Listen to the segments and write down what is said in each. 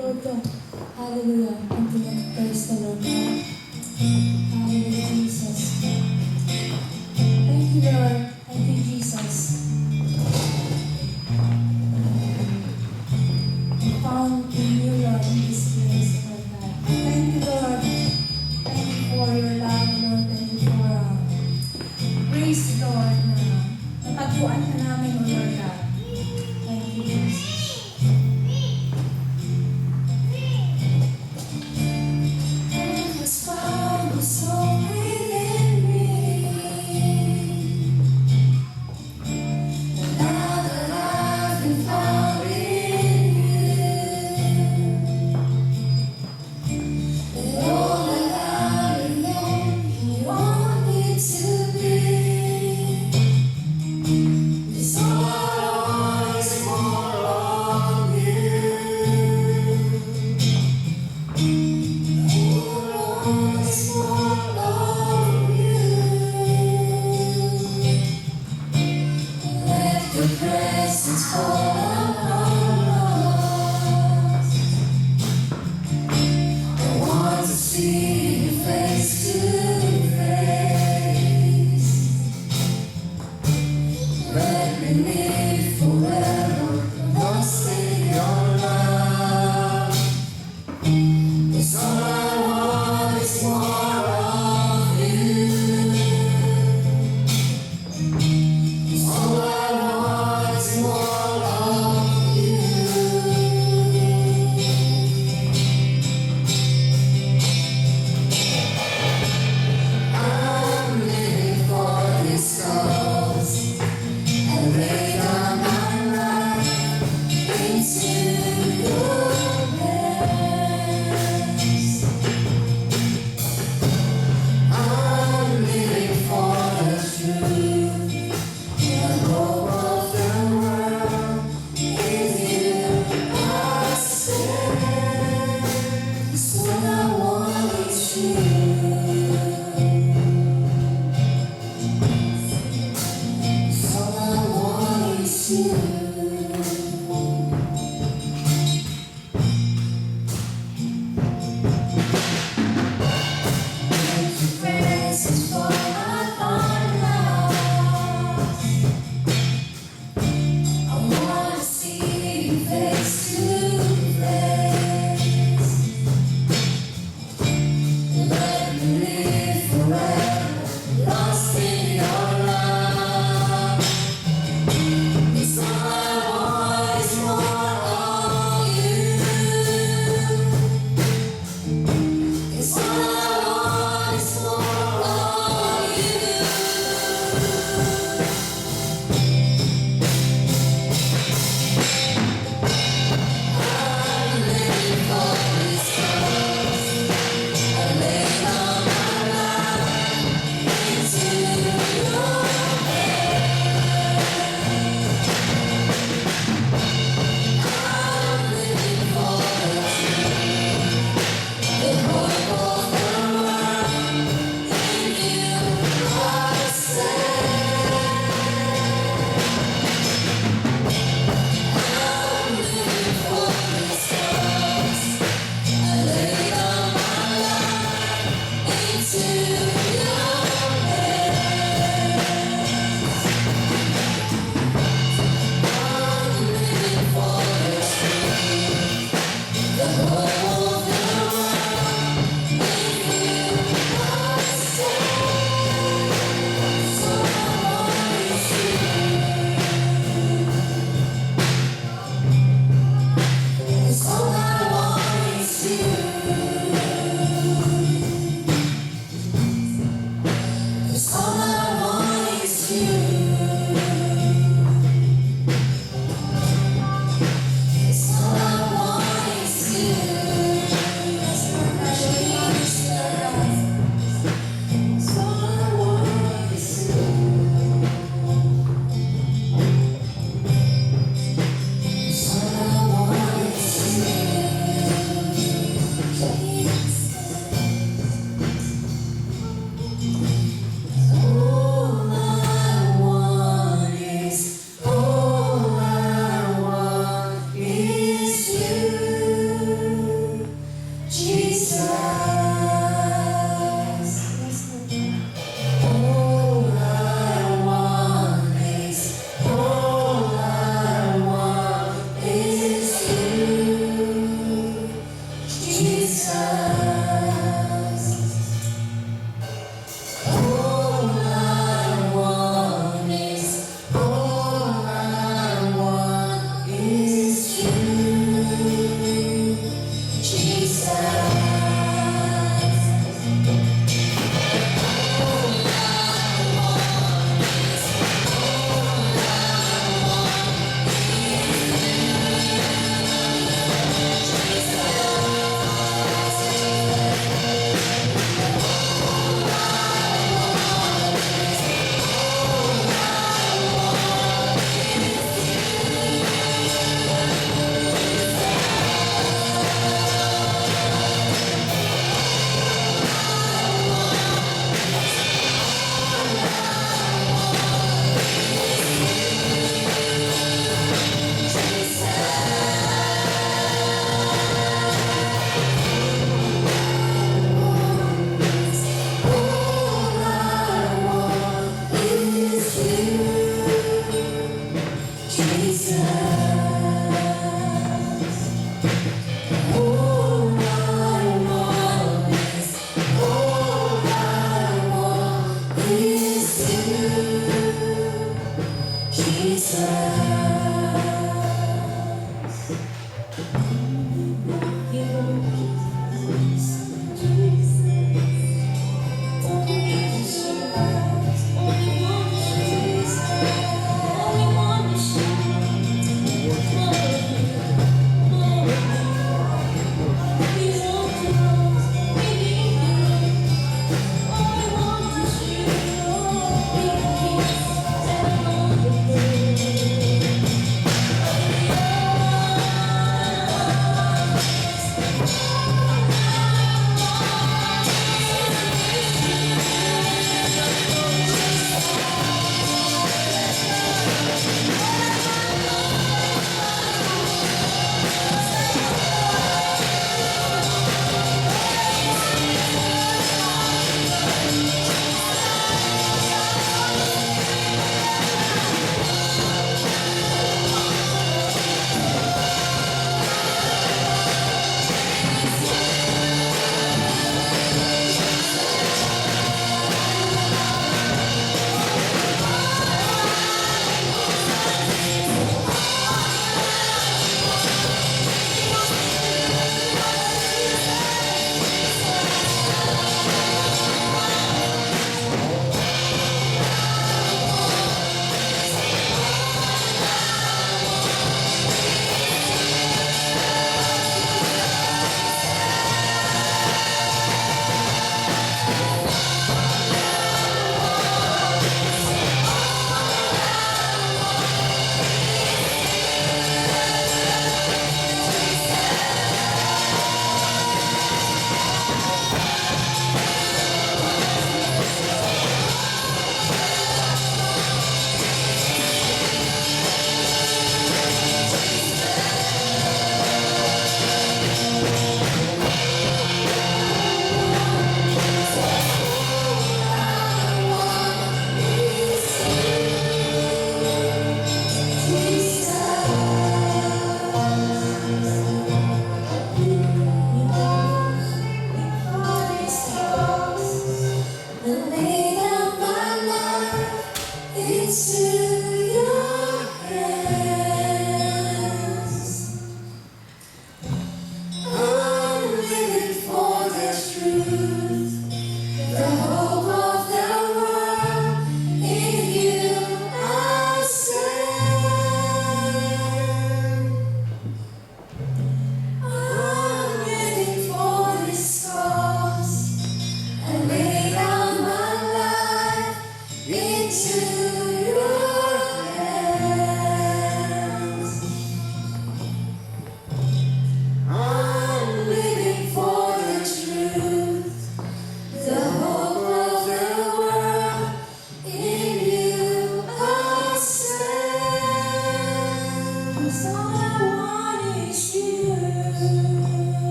Lord God. Hallelujah. Thank you, Lord. Praise the Lord God. Hallelujah, Jesus. Thank you, Lord. Thank you, Jesus. We found in you, Lord, in this place, Lord God. Thank you, Lord. Thank you for your love, Lord. Thank you for grace, Lord, na natagpuan ka namin, O Lord God. Thank you, Jesus. Your presence fall upon us. I want to see you face to face. Let me live forever lost in your love. 'Cause all I want is more of you. All I want is more of you. I'm living for this cause. I lay down my life into your hands. I'm living for the truth. The hope of the world, in you I stand. 'Cause what I want is you. All I want is you. Let your presence fall upon us. I wanna see you face to face. Let me live forever lost in your love. 'Cause all I want is more of you. 'Cause all I want is more of you. I'm living for this cause. I lay down my life into your hands. I'm living for the truth, the hope of the world. In you I stand. I'm living for this cause. I lay down my life into your hands. I'm living for the truth, the hope of the world. In you I stand. So I want is you. 'Cause all I want is you. 'Cause all I want is you. 'Cause all I want is you.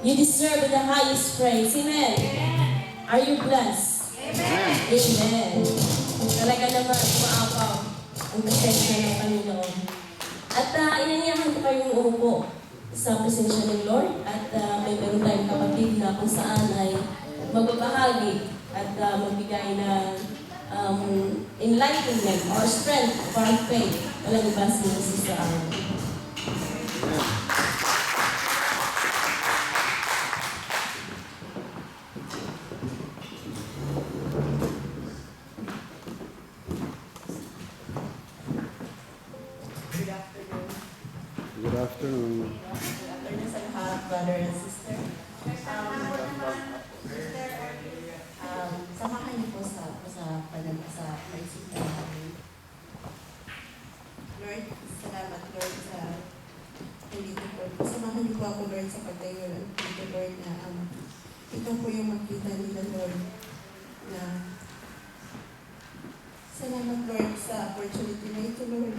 You deserve the highest praise. Amen. Are you blessed? Amen. Talaga naman, maapaw ang presensya ng Panginoon. At inanyahan ko kayong umupo sa presensya ng Lord. At may meron tayong kapatid na kung saan ay magbabahagi at magbigay ng enlightenment or strength for our faith. Walang iba si Sister Aaron. Good afternoon. Good afternoon sa lahat, brother and sister. Samahan niyo po sa paisipan namin. Lord, salamat Lord sa dito Lord. Samahan niyo po ako Lord sa pagtayo dito Lord na ikaw po yung makita nila Lord na salamat Lord sa opportunity na ito Lord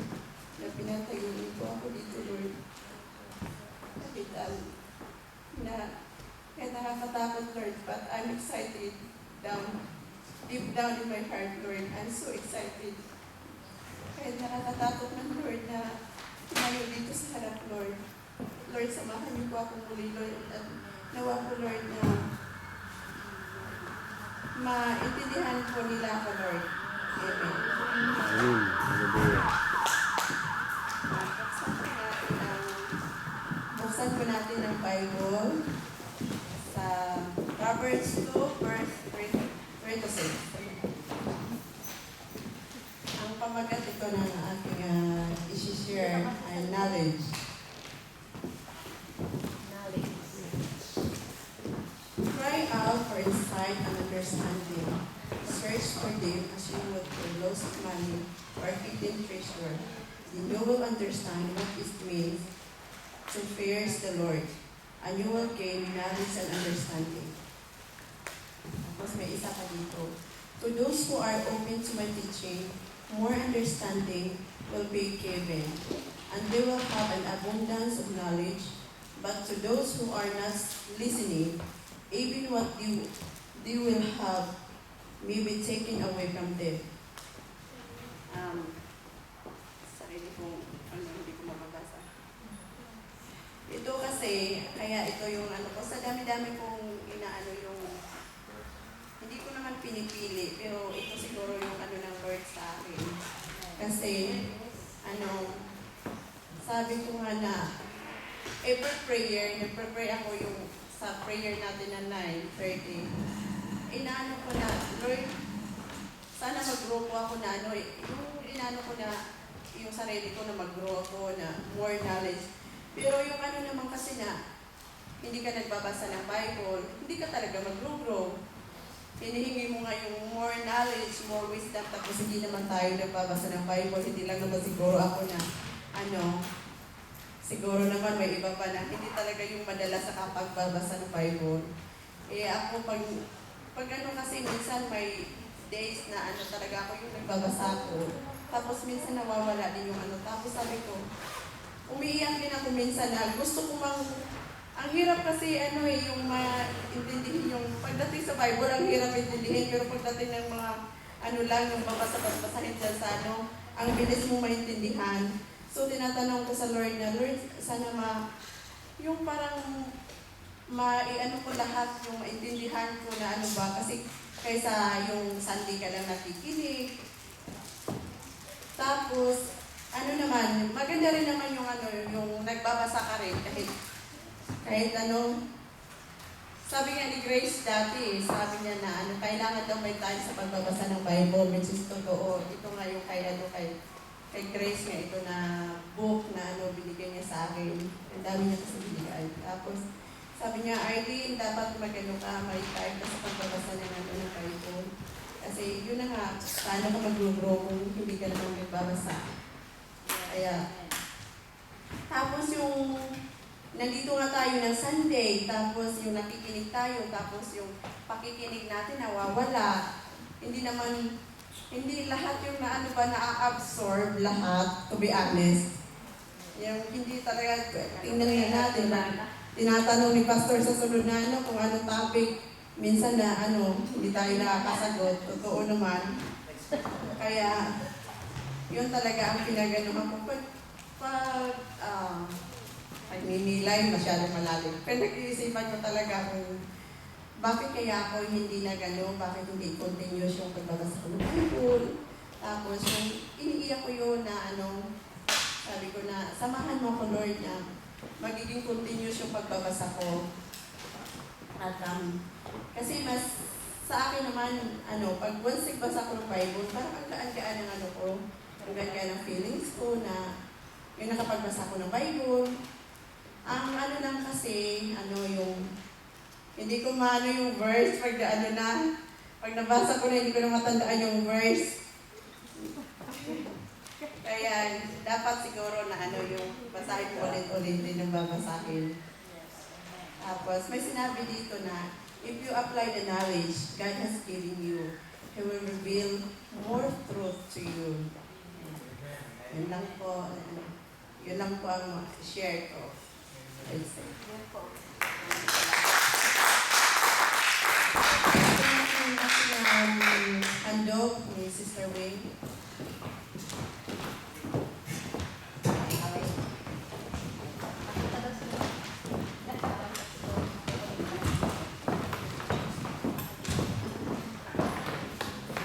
na pinatayo niyo po ako dito Lord. Kapital na kaya nakakatakot Lord but I'm excited deep down in my heart Lord. I'm so excited. Kaya nakakatakot ng Lord na tumayo dito sa harap, Lord. Lord, samahan niyo po ako muli, Lord. At nawa po, Lord, na maintindihan po nila ako, Lord. Amen. Amen. Hallelujah. Buksan po natin ang Bible sa Proverbs 2, verse 3 to 6. Ang pamagat ito ng aking isi-share ay knowledge. Cry out for insight and understanding. Search for them as you would for lost money or hidden treasure. Then you will understand what it means to fear the Lord, and you will gain knowledge and understanding. Tapos may isa pa dito. To those who are open to my teaching, more understanding will be given, and they will have an abundance of knowledge. But to those who are not listening, even what they will have may be taken away from them. Sarili kong hindi ko mababasa. Ito kasi, kaya ito yung ko, sa dami-dami kong inaano yung, hindi ko naman pinipili, pero ito siguro yung ng Lord sa akin. Kasi, sabi ko nga na, every prayer, nag-pray ako yung sa prayer natin na 9:30. Inaano ko na, Lord, sana mag-grow po ako na yung inaano ko na, yung sarili ko na mag-grow ako na more knowledge. Pero yung naman kasi na, hindi ka nagbabasa ng Bible, hindi ka talaga mag-grow. Hinihingi mo nga yung more knowledge, more wisdom, tapos hindi naman tayo nagbabasa ng Bible, hindi lang naman siguro ako na, siguro naman may iba pa na hindi talaga yung madala sa kapagbabasa ng Bible. Ako pag kasi minsan may days na talaga ako yung nagbabasa ko. Tapos minsan nawawala din yung Tapos sabi ko, umiiyak din ako minsan na gusto ko ang hirap kasi yung maintindihin yung pagdating sa Bible, ang hirap intindihin. Pero pagdating ng mga lang, yung babasahin dyan sa ang bilis mo maintindihan. So, tinatanong ko sa Lord na, Lord, sana yung parang ko lahat, yung maintindihan ko na ba, kasi kaysa yung Sunday ka lang nakikinig. Tapos, naman, maganda rin naman yung yung nagbabasa ka rin, kahit sabi nga ni Grace dati, sabi niya na kailangan daw may time sa pagbabasa ng Bible, which is totoo. Ito nga yung kay Grace nga ito na book na binigay niya sa akin. Ang dami niya kasi binigay. Tapos, sabi niya, Arlene, dapat may time ka sa pagbabasa ng Bible. Kasi yun na nga, paano ka mag-grow kung hindi ka naman nagbabasa. Kaya, tapos yung, nandito nga tayo ng Sunday, tapos yung nakikinig tayo, tapos yung pakikinig natin nawawala. Hindi lahat yung na-absorb lahat, to be honest. Yung hindi talaga, tingnan nga natin na, tinatanong ni Pastor sa sunod na kung anong topic. Minsan na hindi tayo nakakasagot. Totoo naman. Kaya, yun talaga ang pinaganuhan ko. Pag ninilay, masyadong malalim. Pero nag-iisipan ko talaga kung bakit kaya ako hindi na gano'n, bakit hindi continuous yung pagbabasa ko ng Bible. Tapos, yung iniiyak ko yun na sabi ko na, samahan mo ko Lord na magiging continuous yung pagbabasa ko. At kasi mas sa akin naman, pag once nagbasa ko ng Bible, parang ang gaan-gaan ng ko, ang gaan-gaan ng feelings ko na yung nakapagbasa ko ng Bible. Ang lang kasi, yung hindi ko maano yung verse pag pag nabasa ko na hindi ko na matandaan yung verse. Kaya dapat siguro na yung basahin ko ulit-ulit din yung babasahin. Tapos may sinabi dito na if you apply the knowledge God has given you, He will reveal more truth to you. Yun lang po ang share ko. Handog ni Sister Wing.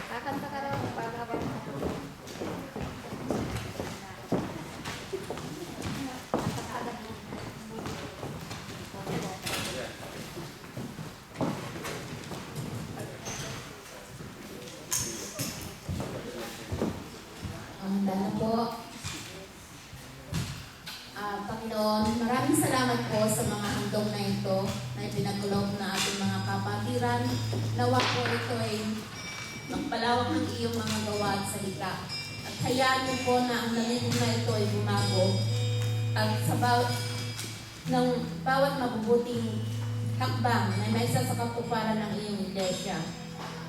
Kakanta ka raw para habang Handa na po. Panginoon, maraming salamat po sa mga handog na ito na ipinagkulob na ating mga kapatiran. Nawa po ito ay magpalawak ng iyong mga gawa at salita. At hayaan mo po na ang nalilin na ito ay bumago. At sa bawat mabubuting hakbang na may isa sa katuparan ng iyong iglesia.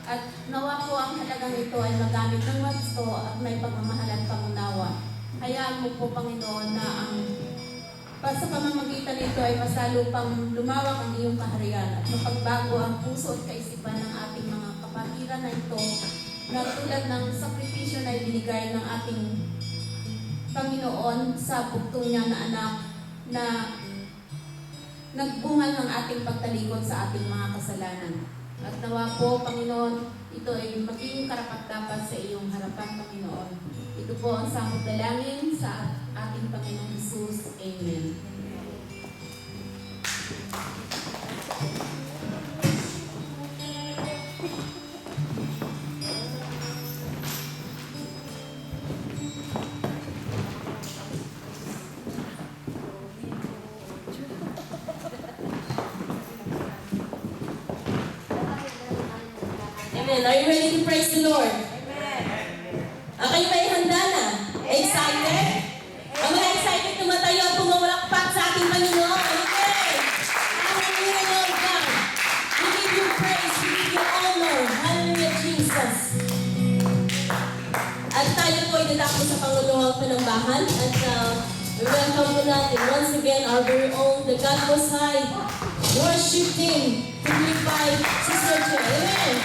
At nawa po ang halagang ito ay magamit ng wasto at may pagmamahal at pangunawa. Hayaan mo po, Panginoon, na sa pamamagitan nito ay masalo pang lumawak ang iyong kaharian at mapagbago ang puso at kaisipan ng ating mga kapatiran na ito na tulad ng sakripisyo na ibinigay ng ating Panginoon sa bugtong niya na anak na nagbunga ng ating pagtalikod sa ating mga kasalanan. At nawa po, Panginoon, ito ay maging karapat-dapat sa iyong harapan, Panginoon. Ito po ang samot dalangin sa ating Panginoong Jesus. Amen. Amen. Are you ready to praise the Lord? Kayo ba'y handa na? Excited? Ang mga excited tumatayo at pumawalakpak sa ating Panginoon. Okay. Hallelujah, Lord God. We give you praise. We give you honor. Hallelujah, Jesus. At tayo po ay dadako sa Panguluhang Panambahan. At welcome po natin once again our very own, the God Most High worship team to glorify Sister Joy. Amen.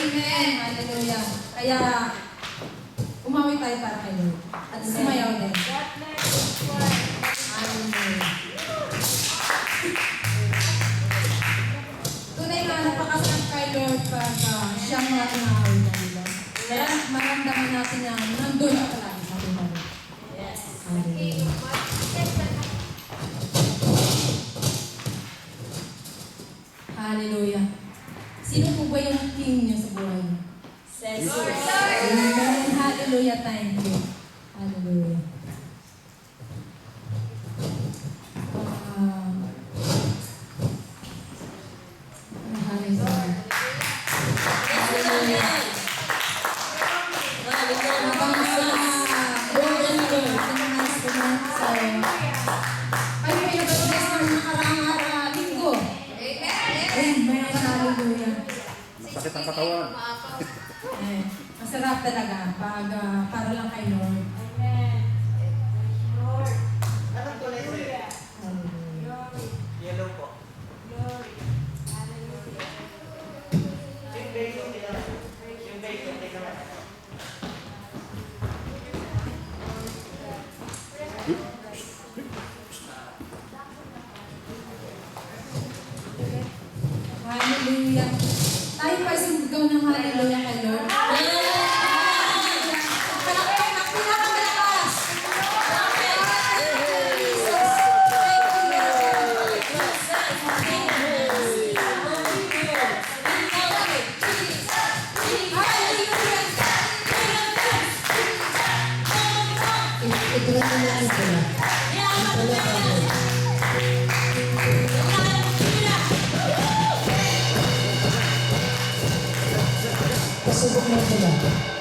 Amen. Hallelujah. Kaya, umawi tayo para kay Lord. At sumayaw din. Hallelujah. Tunay na napakasarap kay Lord pag siyang natin nakawin na nila. Kaya maramdaman natin na nandun na palagi sa ating Lord. Yes. Hallelujah. Hallelujah. Sino po ba yung king niyo sa buhay niyo? Says Amen. Hallelujah. Thank you. Hallelujah. Hallelujah. Hallelujah. Habang kayo ay nag-bless ng nakaraang linggo. Amen. Hallelujah. Sakit ang katawan. Eh, masarap talaga pag para lang kay Lord. Yellow po. Yung bacon, tingnan mo. Hallelujah. Tayo pa sigaw ng hallelujah kay Lord. Palakpak, pinakamalakas. Jesus. Thank you, Lord. Ito na lang ito na. Pasubok mo ito na.